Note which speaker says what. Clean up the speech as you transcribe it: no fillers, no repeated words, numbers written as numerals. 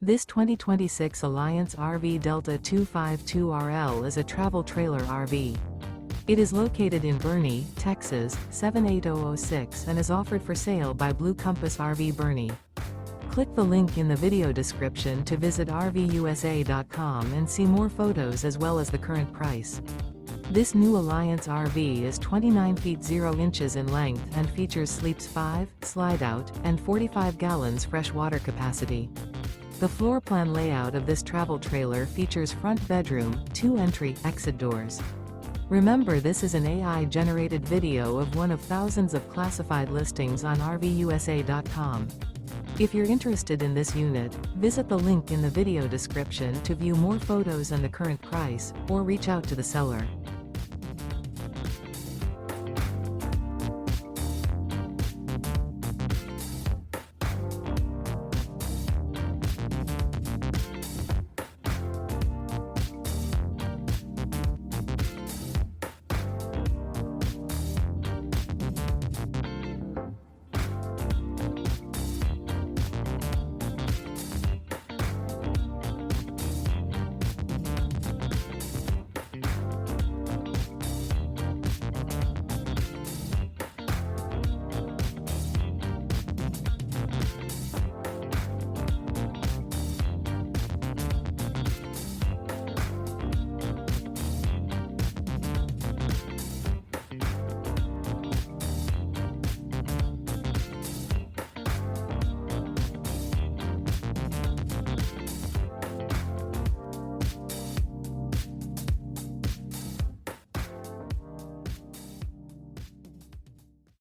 Speaker 1: This 2026 Alliance RV Delta 252RL is a travel trailer RV. It is located in Boerne, Texas, 78006 and is offered for sale by Blue Compass RV Boerne. Click the link in the video description to visit RVUSA.com and see more photos as well as the current price. This new Alliance RV is 29 feet 0 inches in length and features sleeps 5, slide-out, and 45 gallons fresh water capacity. The floor plan layout of this travel trailer features front bedroom, 2 entry/exit doors. Remember, this is an AI-generated video of one of thousands of classified listings on RVUSA.com. If you're interested in this unit, visit the link in the video description to view more photos and the current price, or reach out to the seller.